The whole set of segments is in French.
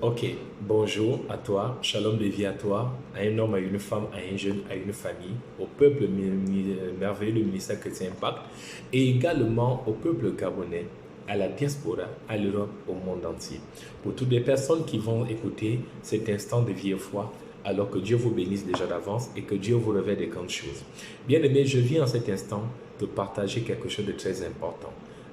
Ok, bonjour à toi, shalom de vie à toi, à un homme, à une femme, à un jeune, à une famille, au peuple merveilleux du ministère Chrétien Impact et également au peuple gabonais, à la diaspora, à l'Europe, au monde entier. Pour toutes les personnes qui vont écouter cet instant de vie et foi, alors que Dieu vous bénisse déjà d'avance et que Dieu vous révèle des grandes choses. Bien aimé, je viens en cet instant de partager quelque chose de très important.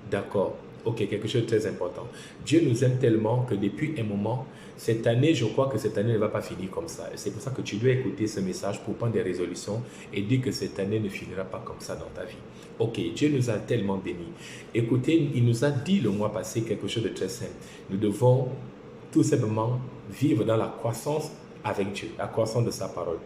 D'accord. Ok, quelque chose de très important. Dieu nous aime tellement que depuis un moment, cette année, je crois que cette année ne va pas finir comme ça. Et c'est pour ça que tu dois écouter ce message pour prendre des résolutions et dire que cette année ne finira pas comme ça dans ta vie. Ok, Dieu nous a tellement bénis. Écoutez, il nous a dit le mois passé quelque chose de très simple. Nous devons tout simplement vivre dans la croissance avec Dieu, la croissance de sa parole.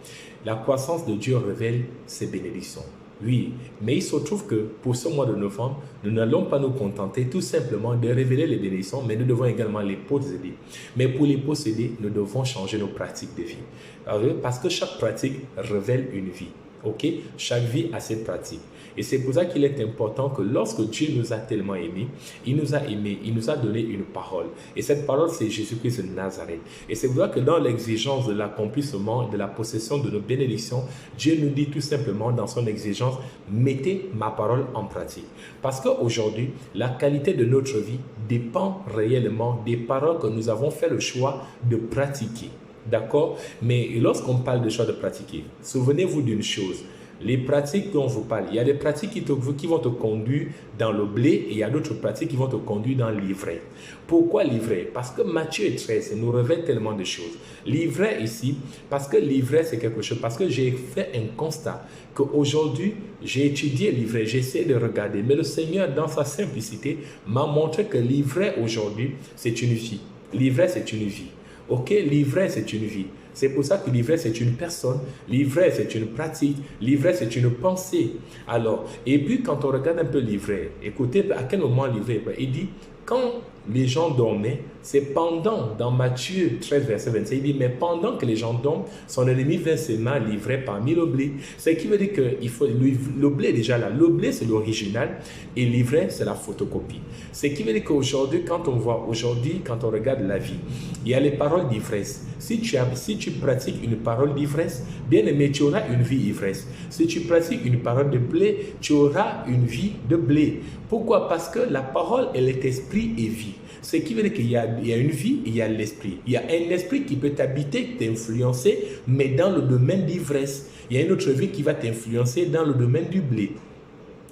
La croissance de Dieu révèle ses bénédictions. Oui, mais il se trouve que pour ce mois de novembre, nous n'allons pas nous contenter tout simplement de révéler les bénédictions, mais nous devons également les posséder. Mais pour les posséder, nous devons changer nos pratiques de vie. Parce que chaque pratique révèle une vie. Ok? Chaque vie a ses pratiques. Et c'est pour ça qu'il est important que lorsque Dieu nous a tellement aimés, il nous a donné une parole. Et cette parole, c'est Jésus-Christ de Nazareth. Et c'est pour ça que dans l'exigence de l'accomplissement, de la possession de nos bénédictions, Dieu nous dit tout simplement dans son exigence, mettez ma parole en pratique. Parce qu'aujourd'hui, la qualité de notre vie dépend réellement des paroles que nous avons fait le choix de pratiquer. D'accord? Mais lorsqu'on parle de choix de pratiquer, souvenez-vous d'une chose. Les pratiques dont je vous parle, il y a des pratiques qui vont te conduire dans le blé et il y a d'autres pratiques qui vont te conduire dans l'ivraie. Pourquoi l'ivraie? Parce que Matthieu 13 nous révèle tellement de choses. L'ivraie ici, parce que l'ivraie c'est quelque chose, parce que j'ai fait un constat qu'aujourd'hui, j'ai étudié l'ivraie, j'essaie de regarder, mais le Seigneur dans sa simplicité m'a montré que l'ivraie aujourd'hui, c'est une vie. L'ivraie c'est une vie. Ok, l'ivresse c'est une vie. C'est pour ça que l'ivresse c'est une personne, l'ivresse c'est une pratique, l'ivresse c'est une pensée. Alors, et puis quand on regarde un peu l'ivresse, écoutez à quel moment l'ivresse, il dit, quand les gens dormaient, c'est pendant, dans Matthieu 13, verset 25, il dit, mais pendant que les gens dorment, son ennemi vint ses mains livrer parmi le blé. Ce qui veut dire que le blé est déjà là. Le blé, c'est l'original et l'ivraie, c'est la photocopie. Ce qui veut dire qu'aujourd'hui, quand on regarde la vie, il y a les paroles d'ivresse. Si tu pratiques une parole d'ivresse, bien aimé, tu auras une vie ivresse. Si tu pratiques une parole de blé, tu auras une vie de blé. Pourquoi? Parce que la parole, elle est esprit et vie. Ce qui veut dire qu'il y a une vie, il y a l'esprit. Il y a un esprit qui peut t'habiter, t'influencer, mais dans le domaine d'ivresse. Il y a une autre vie qui va t'influencer dans le domaine du blé.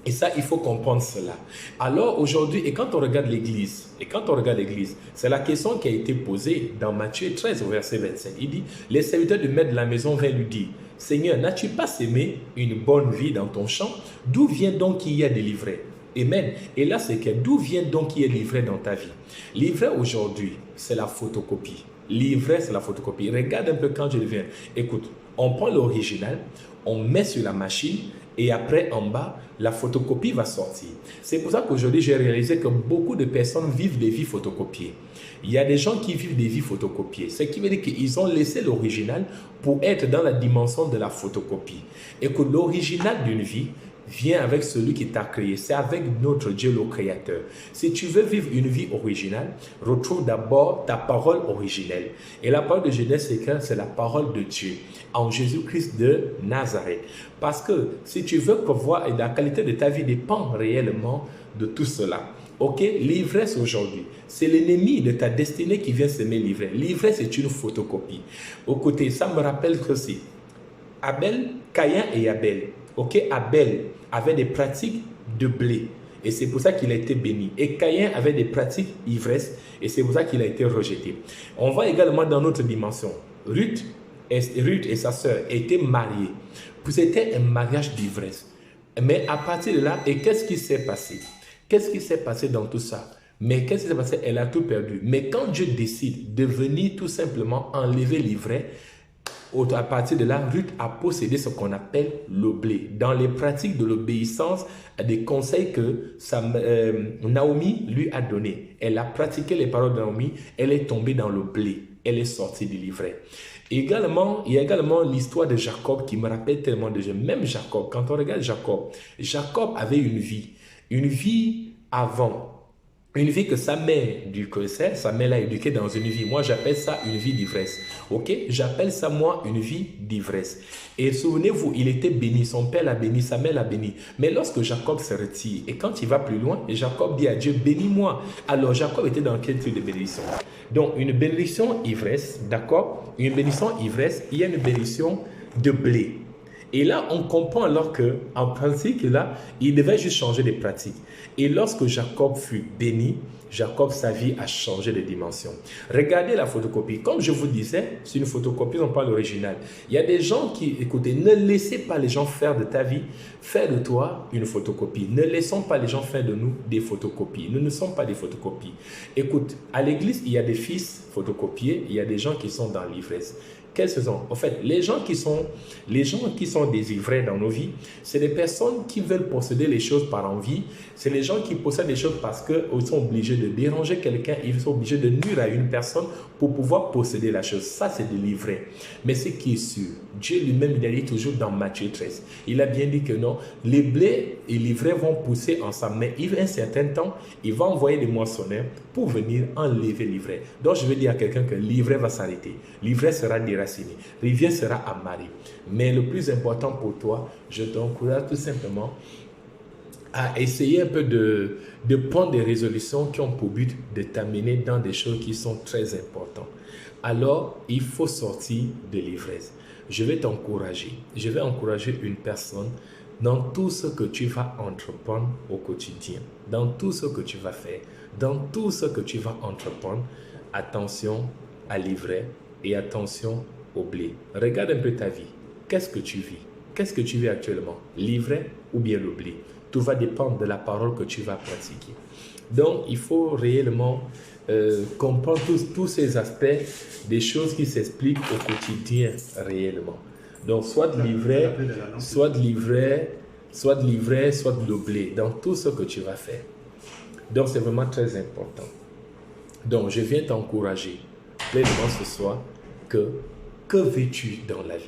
Et ça, il faut comprendre cela. Alors aujourd'hui, et quand on regarde l'Église, c'est la question qui a été posée dans Matthieu 13 au verset 25. Il dit, les serviteurs du maître de la maison viennent lui dire, Seigneur, n'as-tu pas sémé une bonne vie dans ton champ? D'où vient donc qu'il y a des livrets? Amen. Et là, c'est que d'où vient donc qu'il y a livret dans ta vie? Livret aujourd'hui, c'est la photocopie. Livret, c'est la photocopie. Regarde un peu quand je viens. Écoute, on prend l'original, on met sur la machine et après, en bas, la photocopie va sortir. C'est pour ça qu'aujourd'hui, j'ai réalisé que beaucoup de personnes vivent des vies photocopiées. Il y a des gens qui vivent des vies photocopiées. Ce qui veut dire qu'ils ont laissé l'original pour être dans la dimension de la photocopie. Et que l'original d'une vie vient avec celui qui t'a créé. C'est avec notre Dieu le Créateur. Si tu veux vivre une vie originale, retrouve d'abord ta parole originelle. Et la parole de Genèse, c'est la parole de Dieu en Jésus-Christ de Nazareth. Parce que si tu veux voir, la qualité de ta vie dépend réellement de tout cela. Ok, l'ivresse aujourd'hui, c'est l'ennemi de ta destinée qui vient semer l'ivresse. L'ivresse c'est une photocopie. Au côté, ça me rappelle que c'est Abel, Caïn et Abel. Ok, Abel avait des pratiques de blé et c'est pour ça qu'il a été béni. Et Caïn avait des pratiques ivresse et c'est pour ça qu'il a été rejeté. On va également dans notre dimension. Ruth et sa sœur étaient mariées. C'était un mariage d'ivresse. Mais à partir de là, et qu'est-ce qui s'est passé? Qu'est-ce qui s'est passé dans tout ça? Mais qu'est-ce qui s'est passé? Elle a tout perdu. Mais quand Dieu décide de venir tout simplement enlever l'ivraie, à partir de là, Ruth a possédé ce qu'on appelle le blé. Dans les pratiques de l'obéissance, des conseils que Naomi lui a donnés. Elle a pratiqué les paroles de Naomi, elle est tombée dans le blé. Elle est sortie du livret. Également, il y a également l'histoire de Jacob qui me rappelle tellement de gens. Même Jacob, quand on regarde Jacob, Jacob avait une vie avant Une vie que sa mère, sa mère l'a éduqué dans une vie. Moi, j'appelle ça une vie d'ivresse. Ok? J'appelle ça, moi, une vie d'ivresse. Et souvenez-vous, il était béni. Son père l'a béni, sa mère l'a béni. Mais lorsque Jacob se retire, et quand il va plus loin, Jacob dit à Dieu, bénis-moi. Alors, Jacob était dans quel type de bénédiction? Donc, une bénédiction ivresse, d'accord? Une bénédiction ivresse, il y a une bénédiction de blé. Et là, on comprend alors qu'en principe, là, il devait juste changer de pratique. Et lorsque Jacob fut béni, Jacob, sa vie a changé de dimension. Regardez la photocopie. Comme je vous disais, c'est une photocopie, on parle l'original. Il y a des gens qui, écoutez, ne laissez pas les gens faire de ta vie, faire de toi une photocopie. Ne laissons pas les gens faire de nous des photocopies. Nous ne sommes pas des photocopies. Écoute, à l'église, il y a des fils photocopiés, il y a des gens qui sont dans l'ivresse. Quelles sont? En fait, les gens qui sont désivrés dans nos vies, c'est des personnes qui veulent posséder les choses par envie. C'est les gens qui possèdent les choses parce qu'ils sont obligés de déranger quelqu'un, ils sont obligés de nuire à une personne pour pouvoir posséder la chose. Ça, c'est de l'ivraie. Mais ce qui est sûr, Dieu lui-même, il a dit toujours dans Matthieu 13, il a bien dit que non, les blés et l'ivraie vont pousser ensemble. Mais il y a un certain temps, il va envoyer des moissonneurs pour venir enlever l'ivraie. Donc, je veux dire à quelqu'un que l'ivraie va s'arrêter. L'ivraie sera déracinée. L'ivraie sera amarrée. Mais le plus important pour toi, je t'encourage tout simplement à essayer un peu de prendre des résolutions qui ont pour but de t'amener dans des choses qui sont très importantes. Alors, il faut sortir de l'ivresse. Je vais t'encourager. Je vais encourager une personne dans tout ce que tu vas entreprendre au quotidien, dans tout ce que tu vas faire, dans tout ce que tu vas entreprendre. Attention à l'ivraie et attention au blé. Regarde un peu ta vie. Qu'est-ce que tu vis? Qu'est-ce que tu vis actuellement? L'ivraie ou bien le blé? Tout va dépendre de la parole que tu vas pratiquer. Donc, il faut réellement comprendre tous ces aspects des choses qui s'expliquent au quotidien réellement. Donc, soit de l'ivraie, soit de l'ivraie, soit de l'ivraie, soit de le blé, dans tout ce que tu vas faire. Donc, c'est vraiment très important. Donc, je viens t'encourager pleinement ce soir que veux-tu dans la vie?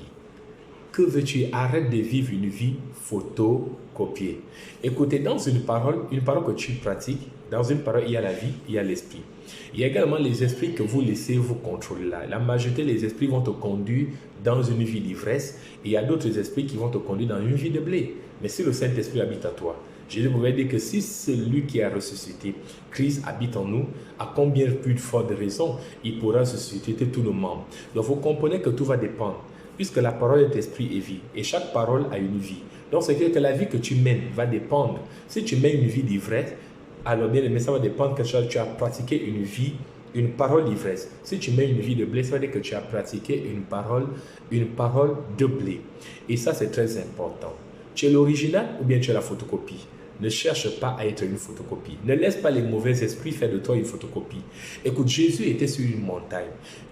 Que veux-tu? Arrête de vivre une vie photocopiée. Écoutez, dans une parole que tu pratiques, dans une parole, il y a la vie, il y a l'esprit. Il y a également les esprits que vous laissez vous contrôler là. La majorité des esprits vont te conduire dans une vie d'ivresse et il y a d'autres esprits qui vont te conduire dans une vie de blé. Mais si le Saint-Esprit habite à toi, Jésus pouvait dire que si celui qui a ressuscité, Christ habite en nous, à combien plus forte raison il pourra ressusciter tous nos membres. Donc vous comprenez que tout va dépendre, puisque la parole est esprit et vie, et chaque parole a une vie. Donc c'est que la vie que tu mènes va dépendre. Si tu mènes une vie d'ivresse, alors bien aimé, ça va dépendre que tu as pratiqué une parole d'ivresse. Si tu mets une vie de blé, ça veut dire que tu as pratiqué une parole de blé. Et ça, c'est très important. Tu es l'original ou bien tu es la photocopie? Ne cherche pas à être une photocopie. Ne laisse pas les mauvais esprits faire de toi une photocopie. Écoute, Jésus était sur une montagne.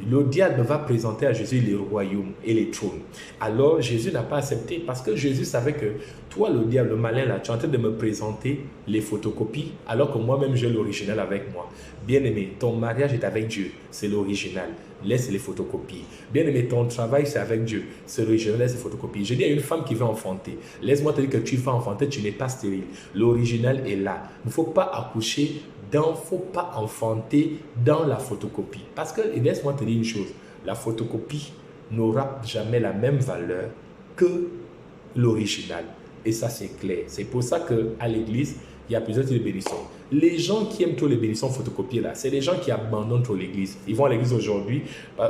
Le diable va présenter à Jésus les royaumes et les trônes. Alors, Jésus n'a pas accepté parce que Jésus savait que toi, le diable, le malin, là, tu es en train de me présenter les photocopies alors que moi-même, j'ai l'original avec moi. Bien-aimé, ton mariage est avec Dieu, c'est l'original. Laisse les photocopies. Bien-aimé, ton travail, c'est avec Dieu. C'est l'original, laisse les photocopies. Je dis à une femme qui veut enfanter, laisse-moi te dire que tu vas enfanter, tu n'es pas stérile. L'original est là. Il ne faut pas accoucher, il ne faut pas enfanter dans la photocopie. Parce que, laisse-moi te dire une chose, la photocopie n'aura jamais la même valeur que l'original. Et ça, c'est clair. C'est pour ça qu'à l'église, il y a plusieurs types de bénédictions. Les gens qui aiment trop les bénédictions photocopiées là, c'est les gens qui abandonnent trop l'église. Ils vont à l'église aujourd'hui.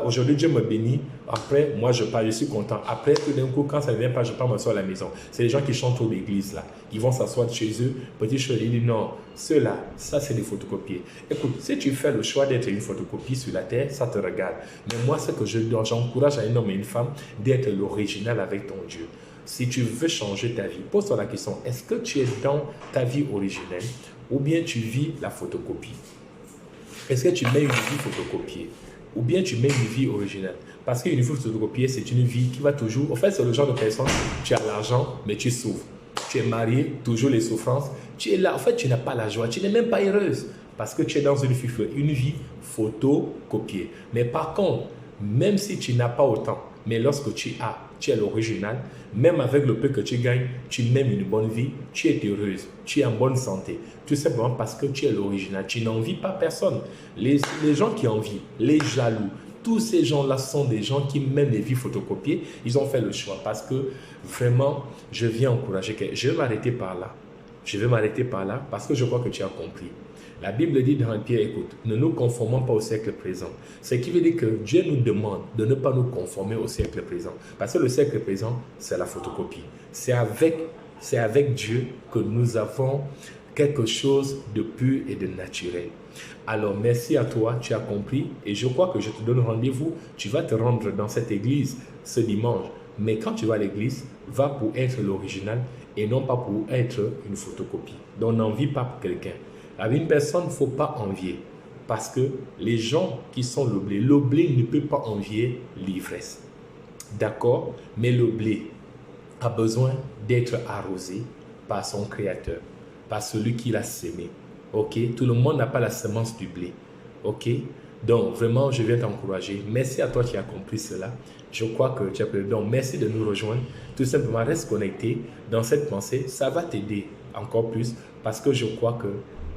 Aujourd'hui, Dieu me bénit. Après, moi, je pars, je suis content. Après, tout d'un coup, quand ça ne vient pas, je pars m'asseoir à la maison. C'est les gens qui chantent trop l'église là. Ils vont s'asseoir chez eux. Petit chose, ils disent non, ceux-là, ça c'est des photocopiés. Écoute, si tu fais le choix d'être une photocopie sur la terre, ça te regarde. Mais moi, ce que j'encourage à un homme et une femme, d'être l'original avec ton Dieu. Si tu veux changer ta vie, pose-toi la question, est-ce que tu es dans ta vie originelle ou bien tu vis la photocopie? Est-ce que tu mets une vie photocopiée ou bien tu mets une vie originelle? Parce qu'une vie photocopiée, c'est une vie qui va toujours... En fait, c'est le genre de personne, tu as l'argent, mais tu souffres. Tu es marié, toujours les souffrances. Tu es là, en fait, tu n'as pas la joie, tu n'es même pas heureuse parce que tu es dans une vie photocopiée. Mais par contre, même si tu n'as pas autant, Mais lorsque tu es l'original, même avec le peu que tu gagnes, tu mènes une bonne vie, tu es heureuse, tu es en bonne santé. Tout simplement parce que tu es l'original. Tu n'envies pas personne. Les gens qui envient, les jaloux, tous ces gens-là sont des gens qui, même les vies photocopiées, ils ont fait le choix. Parce que vraiment, je viens encourager. Je vais m'arrêter par là. Je vais m'arrêter par là parce que je crois que tu as compris. La Bible dit dans Pierre, écoute, ne nous conformons pas au siècle présent. Ce qui veut dire que Dieu nous demande de ne pas nous conformer au siècle présent. Parce que le siècle présent, c'est la photocopie. C'est avec Dieu que nous avons quelque chose de pur et de naturel. Alors, merci à toi, tu as compris. Et je crois que je te donne rendez-vous. Tu vas te rendre dans cette église ce dimanche. Mais quand tu vas à l'église, va pour être l'original et non pas pour être une photocopie. Donc, n'envie pas quelqu'un. Avec une personne, il ne faut pas envier. Parce que les gens qui sont le blé ne peut pas envier l'ivresse. D'accord? Mais le blé a besoin d'être arrosé par son créateur, par celui qui l'a sémé. Ok? Tout le monde n'a pas la semence du blé. Ok? Donc, vraiment, je viens t'encourager. Merci à toi qui as compris cela. Je crois que tu as pris. Donc, merci de nous rejoindre. Tout simplement, reste connecté dans cette pensée. Ça va t'aider encore plus parce que je crois que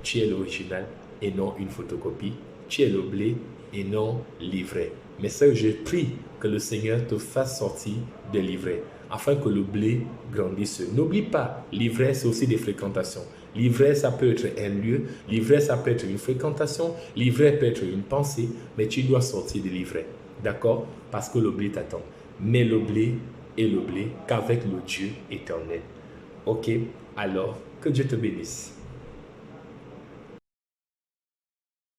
tu es l'original et non une photocopie. Tu es le blé et non l'ivraie. Mais ça, je prie que le Seigneur te fasse sortir de l'ivraie afin que le blé grandisse. N'oublie pas, l'ivraie, c'est aussi des fréquentations. L'ivraie, ça peut être un lieu. L'ivraie, ça peut être une fréquentation. L'ivraie peut être une pensée. Mais tu dois sortir de l'ivraie. D'accord? Parce que le blé t'attend. Mais le blé est le blé qu'avec le Dieu éternel. Ok? Alors, que Dieu te bénisse.